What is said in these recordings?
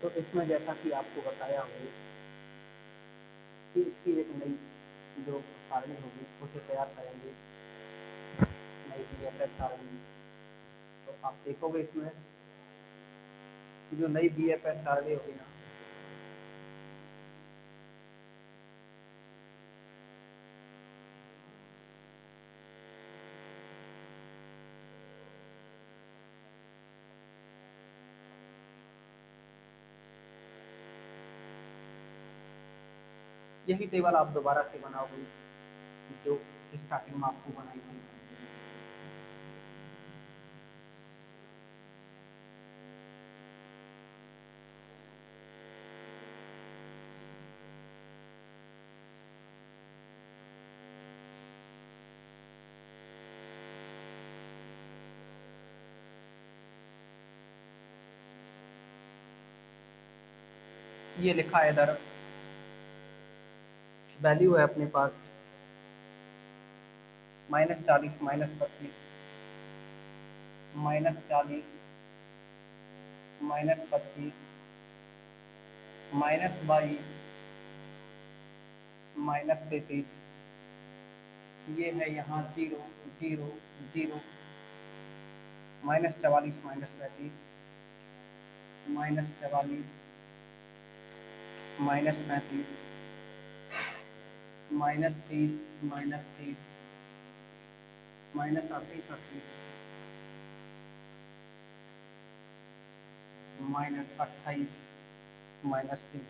तो इसमें जैसा कि आपको बताया हो कि इसकी एक नई जो सारणी होगी उसे तैयार करेंगे, नई BFS सारणी। तो आप देखोगे इसमें कि जो नई BFS सारणी होगी ना, यही टेबल आप दोबारा से बनाओगे जो स्टार्टिंग में आपको बनाई थी। ये लिखा है इधर, वैल्यू है अपने पास -40, -25, -40, -25, -22, -33। ये है यहाँ 0, 0, 0, -44, -35, -44, -35, -30, -30, -38, -38, -28, -3।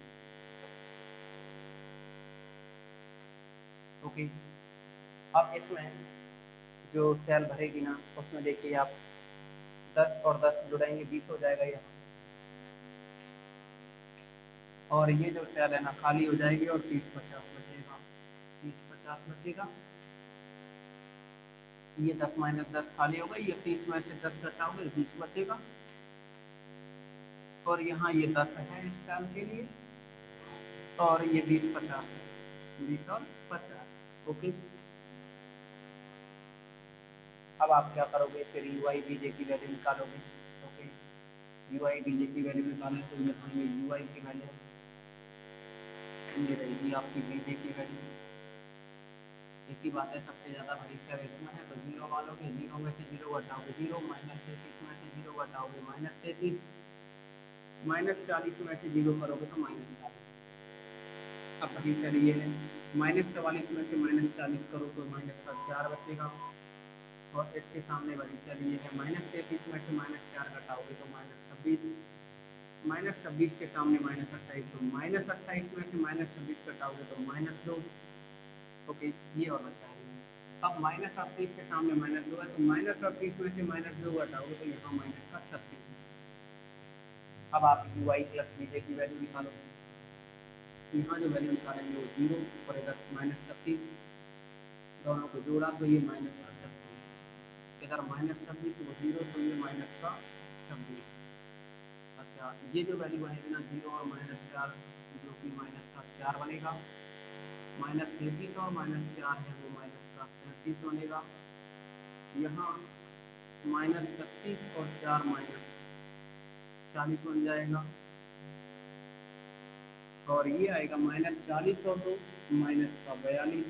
ओके। अब इसमें जो सेल भरेगी ना उसमें देखिए आप 10 और 10 जुड़ेंगे 20 हो जाएगा यहाँ, और ये जो सेल है ना खाली हो जाएगी और 30-50 बचेगा, 30-50 बचेगा। ये 10 - 10 खाली होगा, ये 30 में से 10 घटाओगे 20 बचेगा, और यहाँ ये 10 है इस सेल के लिए, और ये 20-50 है, 20 और 50। ओके। अब आप क्या करोगे, फिर UIDJ की वैल्यू निकालोगे। ओके। UIDJ की वैल्यू निकालें तो यहाँ ये UI की वैल्यू ये रहेगी आपकी BJ की वैल्यू। एक ही बात है, सबसे ज़्यादा बड़ी सेल इसमें है तो 0 वालोगे, 0 में से 0 घटाओगे 0, -33 में से 0 घटाओगे -33, -40 में से 0 करोगे तो -40। अब वही सेल ये है, -44 में से -40 करो तो -4 बचेगा, और इसके सामने वाली सेल ये है, -33 में से -4 घटाओगे तो -26, -26 के सामने -28, तो -28 में से -26 घटाओगे तो -2। ओके। ये और बचा है। अब -38 के सामने -2 है तो -38 में से -2 घटाओगे तो यहाँ -36। अब आप UI प्लस BJ की वैल्यू निकालो। यहाँ जो वैल्यू निकालेंगे वो 0 और इधर -36, दोनों को जोड़ा तो ये -36, इधर -26 वो 0 तो ये -26। अच्छा, ये जो वैल्यू बनेगी ना 0 और -4 जो कि -4 बनेगा, -33 और -4 है वो -33 बनेगा। यहाँ -36 और 4 -40 बन जाएगा, और ये आएगा -40 और 2 -42।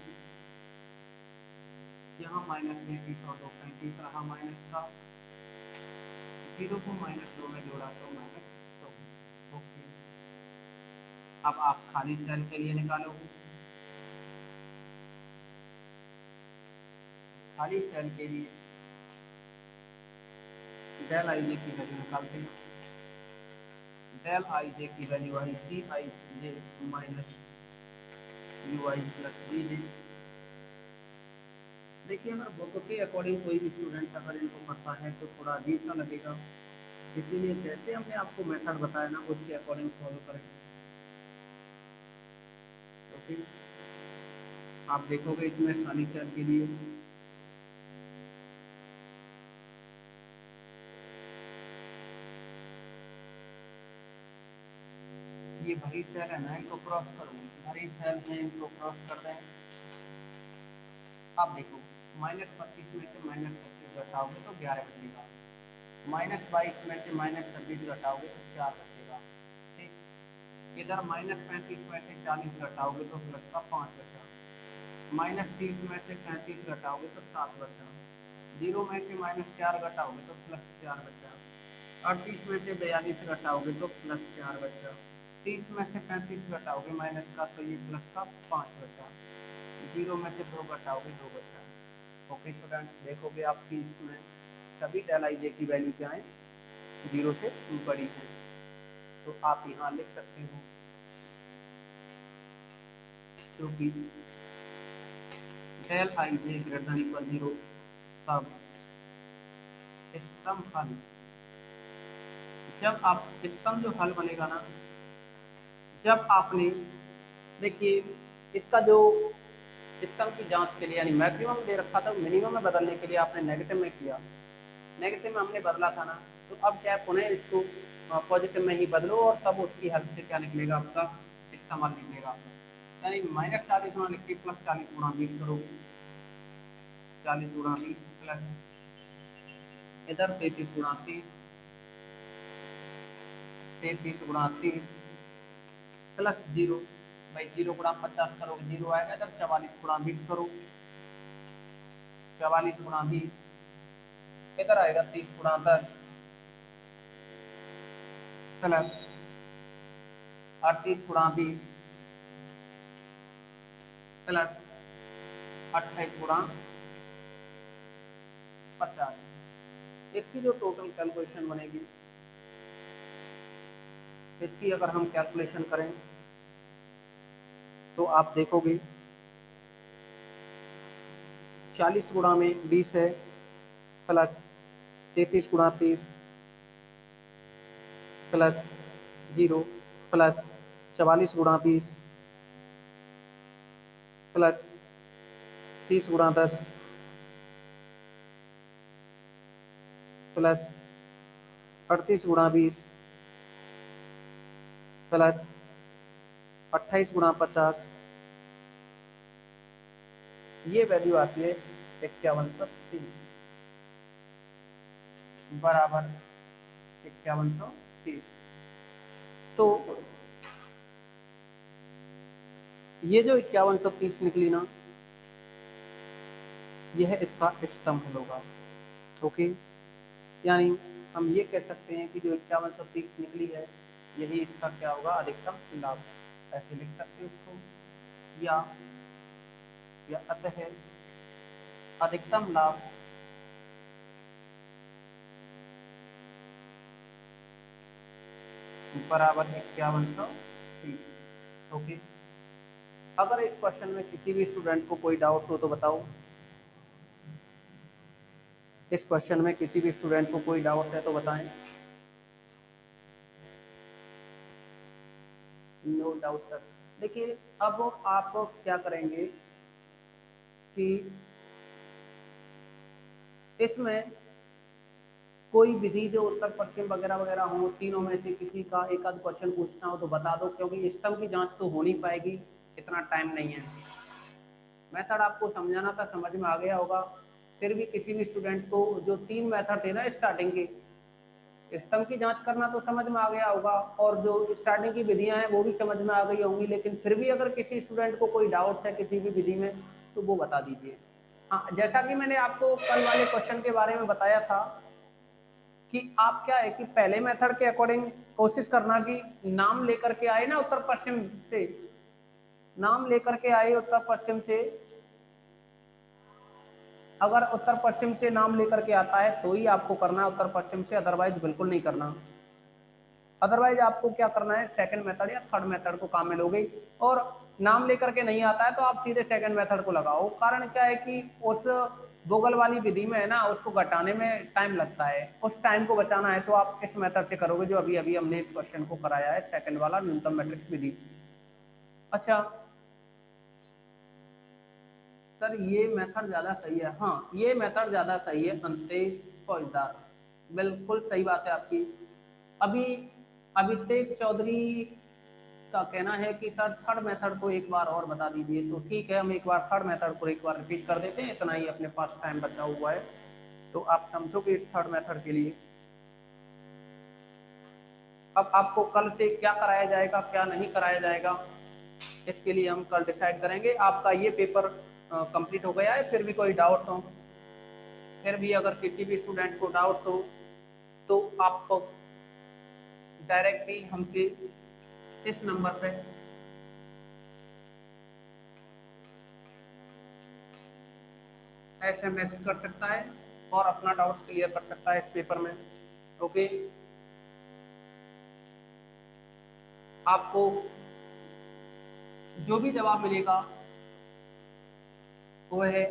यहाँ -33 और 2 35 रहा माइनस का, 0 को -2 में जोड़ा तो -2। ओके। अब आप खाली सेल के लिए निकालोगे, खाली सेल के लिए डेल आई जे की वैल्यू निकालते हैं। डेल आई जे की वैल्यू आई CIJ minus UI plus BJ। देखिए, अगर बुक के अकॉर्डिंग कोई भी स्टूडेंट अगर इनको पढ़ता है तो थोड़ा अजीब सा लगेगा, इसीलिए जैसे हमने आपको मेथड बताया ना उसके अकॉर्डिंग फॉलो करें। ओके। आप देखोगे इसमें खाली सेल के लिए ये भरी सेल है ना, इनको क्रॉस करो, भरी सेल है इनको क्रॉस कर दें। अब देखो, -25 में से -25 घटाओगे तो 11 बचेगा, -22 में से -26 घटाओगे तो 4 बचेगा। ठीक। इधर -35 में से 40 घटाओगे तो प्लस का 5 बचा, -30 में से 37 घटाओगे तो 7 बचा, 0 में से -4 घटाओगे तो +4 बचा, 38 में से 42 घटाओगे तो +4 बचा, 30 में से 35 घटाओगे माइनस का तो ये प्लस का 5 बचा, 0 में से 2 घटाओगे 2 बचा। ओके स्टूडेंट्स, देखोगे आपकी इसमें सभी LIJ की वैल्यू क्या है, 0 से बड़ी है। तो आप यहाँ लिख सकते हो क्योंकि LIJ ग्रेटर देन इक्वल 0 तब स्तंभ हल, जब आप स्तंभ जो हल बनेगा ना, जब आपने देखिए इसका जो स्तंभ की जांच के लिए यानी मैक्सिमम दे रखा था, मिनिमम में बदलने के लिए आपने नेगेटिव में किया, नेगेटिव में हमने बदला था ना, तो अब क्या पुनः इसको पॉजिटिव में ही बदलो और तब उसकी हेल्प से क्या निकलेगा आपका इस्तेमाल निकलेगा, यानी -40 गुणा लिख के +40 गुणा 20 करोगे, 40 गुणा 20 प्लस इधर 33 गुणा 30, 33 गुणा 30 प्लस 0, भाई 0 गुणा 50 करोगे 0 आएगा, इधर 44 गुणा 20 करो, 44 गुणा 20 इधर आएगा 30 गुणा 10 प्लस 38 गुणा 20 प्लस 28 गुणा 50। इसकी जो टोटल कैलकुलेशन बनेगी, इसकी अगर हम कैलकुलेशन करें तो आप देखोगे 40 गुणा में 20 है प्लस 33 गुणा 30 प्लस 0 प्लस 44 गुणा 20 प्लस 30 गुणा 10 प्लस 38 गुणा 20 प्लस 28 गुणा 50, ये वैल्यू आती है 5130 बराबर 5130। तो ये जो 5130 निकली ना, यह इसका स्तंभ होगा। ओके, यानी हम ये कह सकते हैं कि जो 5130 निकली है, यही इसका क्या होगा अधिकतम लाभ, ऐसे लिख सकते हैं इसको, या अतः अधिकतम लाभ बराबर 5130। ओके, अगर इस क्वेश्चन में किसी भी स्टूडेंट को कोई डाउट हो तो बताओ, इस क्वेश्चन में किसी भी स्टूडेंट को कोई डाउट है तो बताएं। No doubt sir. देखिए अब आप क्या करेंगे कि इसमें कोई विधि जो उत्तर पश्चिम वगैरह वगैरह हो, तीनों में से किसी का एक आध क्वेश्चन पूछना हो तो बता दो, क्योंकि स्तंभ की जांच तो हो नहीं पाएगी, इतना टाइम नहीं है। मेथड आपको समझाना था, समझ में आ गया होगा। फिर भी किसी भी स्टूडेंट को जो 3 मेथड थे ना स्टार्टिंग के, स्तंभ की जांच करना तो समझ में आ गया होगा, और जो स्टार्टिंग की विधियां हैं वो भी समझ में आ गई होंगी, लेकिन फिर भी अगर किसी स्टूडेंट को कोई डाउट है किसी भी विधि में तो वो बता दीजिए। हाँ, जैसा कि मैंने आपको कल वाले क्वेश्चन के बारे में बताया था कि आप क्या है कि पहले मेथड के अकॉर्डिंग कोशिश करना कि नाम लेकर के आए ना उत्तर पश्चिम से, नाम लेकर के आए उत्तर पश्चिम से, अगर उत्तर पश्चिम से नाम लेकर के आता है तो ही आपको करना है उत्तर पश्चिम से, अदरवाइज बिल्कुल नहीं करना। अदरवाइज आपको क्या करना है, सेकंड मेथड या थर्ड मेथड को काम में लोगे, और नाम लेकर के नहीं आता है तो आप सीधे सेकंड मेथड को लगाओ। कारण क्या है कि उस बोगल वाली विधि में है ना, उसको घटाने में टाइम लगता है, उस टाइम को बचाना है तो आप इस मेथड से करोगे जो अभी अभी हमने इस क्वेश्चन को कराया है, सेकंड वाला न्यूनतम मैट्रिक्स विधि। अच्छा सर, ये मेथड ज्यादा सही है। हाँ, ये मेथड ज्यादा सही है अंतेश फौजदार, बिल्कुल सही बात है आपकी। अभी अभिषेक चौधरी का कहना है कि सर थर्ड मेथड को एक बार और बता दीजिए, तो ठीक है, हम एक बार थर्ड मेथड को एक बार रिपीट कर देते हैं, इतना ही अपने पास टाइम बचा हुआ है तो आप समझोगे इस थर्ड मेथड के लिए। अब आपको कल से क्या कराया जाएगा क्या नहीं कराया जाएगा, इसके लिए हम कल डिसाइड करेंगे। आपका ये पेपर कंप्लीट हो गया है, फिर भी कोई डाउट्स हो, फिर भी अगर किसी भी स्टूडेंट को डाउट्स हो तो आप डायरेक्टली हमसे इस नंबर पे SMS कर सकता है और अपना डाउट्स क्लियर कर सकता है इस पेपर में। ओके, आपको जो भी जवाब मिलेगा वो है,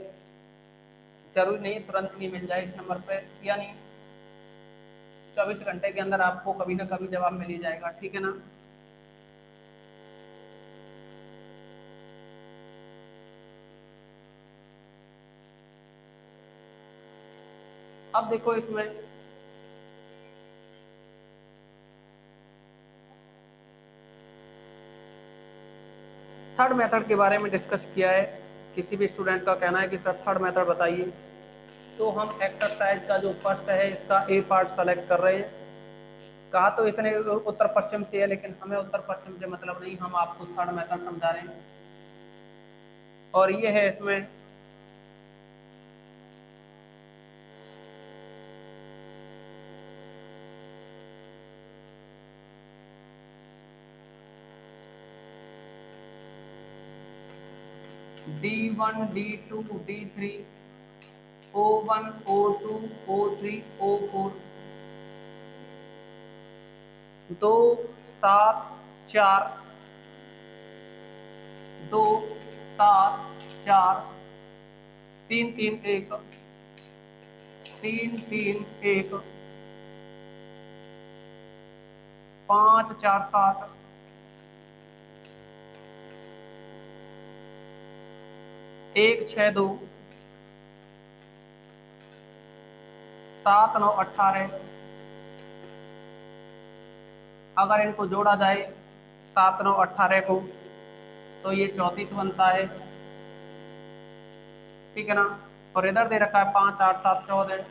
जरूरी नहीं तुरंत नहीं मिल जाए इस नंबर पे, यानी 24 घंटे के अंदर आपको कभी ना कभी जवाब मिल ही जाएगा, ठीक है ना। अब देखो इसमें थर्ड मेथड के बारे में डिस्कस किया है। किसी भी स्टूडेंट का कहना है कि सर थर्ड मेथड बताइए, तो हम एक्सरसाइज का जो फर्स्ट है इसका ए पार्ट सेलेक्ट कर रहे हैं। कहा तो इतने उत्तर पश्चिम से है, लेकिन हमें उत्तर पश्चिम से मतलब नहीं, हम आपको थर्ड मेथड समझा रहे हैं। और ये है इसमें D1 D2 D3 O1 O2 O3 O4 दो सात चार, 2 7 4, 3 3 1, 3 3 1, 5 4 7, 1 6 2, 7 9 18। अगर इनको जोड़ा जाए 7 9 18 को तो ये 34 बनता है, ठीक है ना। और इधर दे रखा है 5 8 7 14,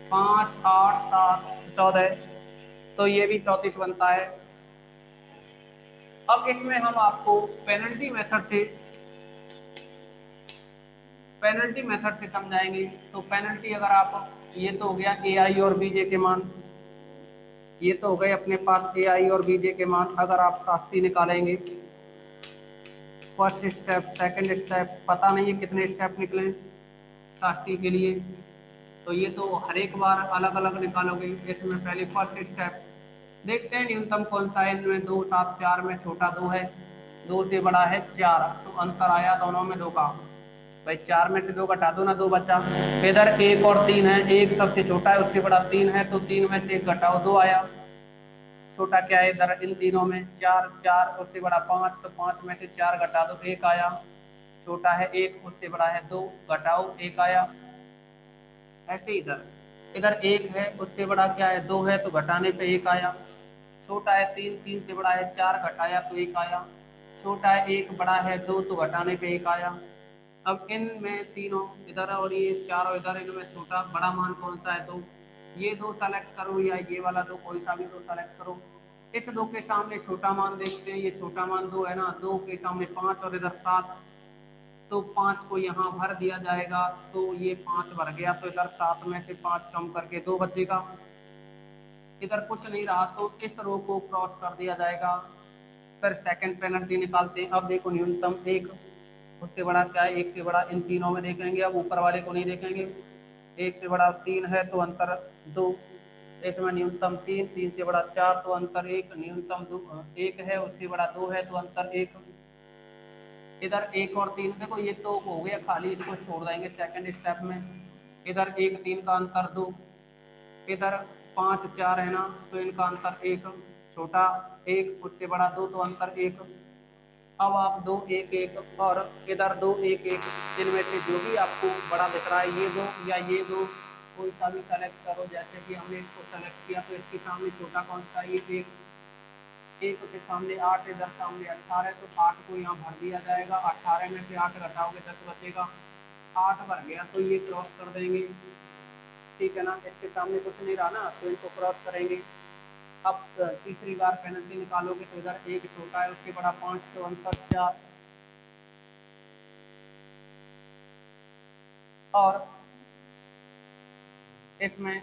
5 8 7 14, तो ये भी 34 बनता है। अब इसमें हम आपको पेनल्टी मेथड से समझाएंगे। तो पेनल्टी अगर आप, ये तो हो गया ए आई और बीजे के मान, ये तो हो गए अपने पास ए आई और बीजे के मान। अगर आप शास्त्री निकालेंगे, फर्स्ट स्टेप सेकंड स्टेप, पता नहीं है कितने स्टेप निकले शास्त्री के लिए, तो ये तो हर एक बार अलग अलग निकालोगे। इसमें पहले फर्स्ट स्टेप देखते हैं न्यूनतम कौन सा है इनमें। 2 7 4 में छोटा 2 है, 2 से बड़ा है 4, तो अंतर आया दोनों में 2 का। भाई 4 में से 2 घटा दो ना, 2 बचा। इधर 1 और 3 है, 1 सबसे छोटा है उससे बड़ा 3 है, तो 3 में से 1 घटाओ 2 आया। छोटा क्या है इधर इन तीनों में, 4 4 उससे बड़ा 5, तो 5 में से 4 घटा दो 1 आया। छोटा है 1 उससे बड़ा है 2, घटाओ 1 आया। ऐसे इधर इधर 1 है उससे बड़ा क्या है 2 है, तो घटाने पे 1 आया। छोटा है 3, 3 से बड़ा है 4, घटाया तो 1 आया। छोटा है 1, बड़ा है 2, तो घटाने पे 1 आया। अब इनमें तीनों इधर और ये चारों इधर, इनमें छोटा बड़ा मान कौन सा है 2, ये 2 सेलेक्ट करो या ये वाला 2, कोई सा भी 2 सेलेक्ट करो। इस 2 के सामने छोटा मान देखते हैं, ये छोटा मान 2 है ना, 2 के सामने 5 और इधर 7, तो 5 को यहाँ भर दिया जाएगा, तो ये 5 भर गया, तो इधर 7 में से 5 कम करके 2 बचेगा। इधर कुछ नहीं रहा तो इस रो को क्रॉस कर दिया जाएगा। फिर सेकंड पेनल्टी निकालते हैं। अब देखो न्यूनतम 1, उससे बड़ा क्या है 1 से बड़ा, इन तीनों में देखेंगे, अब ऊपर वाले को नहीं देखेंगे। 1 से बड़ा 3 है तो अंतर 2, इसमें न्यूनतम 3, 3 से बड़ा 4 तो अंतर 1, न्यूनतम 1 है उससे बड़ा 2 है तो अंतर 1। इधर 1 और 3 देखो ये तो हो गया खाली, इसको छोड़ देंगे सेकंड स्टेप में। इधर 1 3 का अंतर 2, इधर 5 4 है ना, तो इनका अंतर 1, छोटा 1 उससे बड़ा 2 तो अंतर 1। अब आप 2 1 1 और इधर 2 1 1, इनमें से जो भी आपको बड़ा दिख रहा है ये 2 या ये 2, कोई सा भी सेलेक्ट करो। जैसे कि हमने इसको सेलेक्ट किया तो इसके सामने छोटा कौन सा है, ये 1 के सामने 8, इधर सामने 18, तो 8 को यहाँ भर दिया जाएगा। 18 में से 8 घटाओगे 10 बचेगा, 8 भर गया तो ये क्रॉस कर देंगे, ठीक है ना। इसके सामने कुछ नहीं रहा ना, तो इनको क्रॉस करेंगे। अब तीसरी बार पेनल्टी निकालोगे तो इधर एक छोटा है उससे बड़ा 5, तो अंतर 4। और इसमें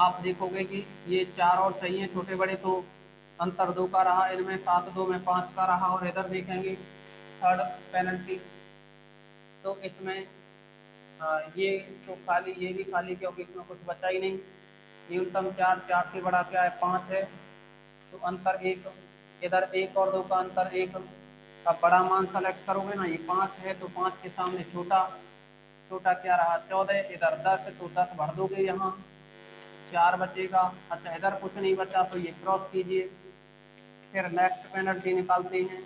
आप देखोगे कि ये 4 और सही है छोटे बड़े, तो अंतर 2 का रहा, इनमें 7 2 में 5 का रहा। और इधर देखेंगे थर्ड पेनल्टी, तो इसमें ये तो खाली, ये भी खाली क्योंकि इसमें कुछ बचा ही नहीं। न्यूनतम 4, 4 से बड़ा क्या है 5 है, तो अंतर 1। इधर 1 और 2 का अंतर 1 का बड़ा मान सेलेक्ट करोगे ना, ये 5 है तो 5 के सामने छोटा, छोटा क्या रहा 14। इधर 10 तो 10 भर दोगे, यहाँ 4 बचेगा। अच्छा इधर कुछ नहीं बचा तो ये क्रॉस कीजिए। फिर नेक्स्ट पेनल्टी निकालते हैं,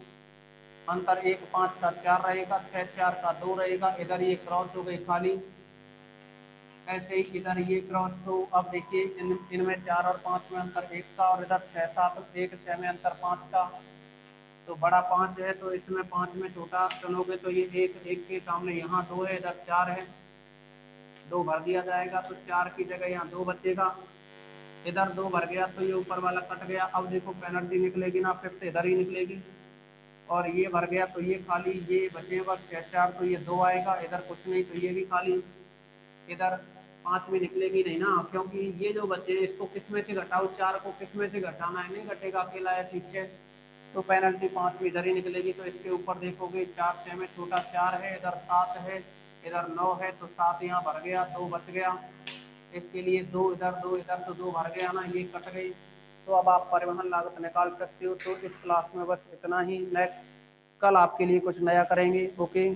अंतर 1 5 का 4 रहेगा, 6 4 का 2 रहेगा। इधर ये क्रॉस हो गई खाली, ऐसे ही इधर ये क्रॉस। तो अब देखिए इनमें 4 और 5 में अंतर 1 का, और इधर 6 7 1 6 में अंतर 5 का, तो बड़ा 5 है तो इसमें 5 में छोटा चुनोगे तो ये 1 1 के सामने यहाँ 2 है, इधर 4 है, 2 भर दिया जाएगा तो 4 की जगह यहाँ 2 बचेगा। इधर 2 भर गया तो ये ऊपर वाला कट गया। अब देखो पेनल्टी निकलेगी ना, फिफ्थ इधर ही निकलेगी। और ये भर गया तो ये खाली, ये बचे बस 6 4, तो ये 2 आएगा। इधर कुछ नहीं तो ये भी खाली। इधर 5 भी निकलेगी नहीं ना, क्योंकि ये जो बचे इसको किस में से घटाओ, 4 को किस में से घटाना है, नहीं घटेगा अकेला है, ठीक है। तो पेनल्टी 5 भी इधर ही निकलेगी। तो इसके ऊपर देखोगे 4 6 में छोटा 4 है, इधर 7 है, इधर 9 है, तो 7 यहाँ भर गया, 2 बच गया। इसके लिए 2 इधर 2 इधर, तो 2 भर गया ना, ये कट गई। तो अब आप परिवहन लागत निकाल सकते हो। तो इस क्लास में बस इतना ही। नेक्स्ट कल आपके लिए कुछ नया करेंगे। ओके।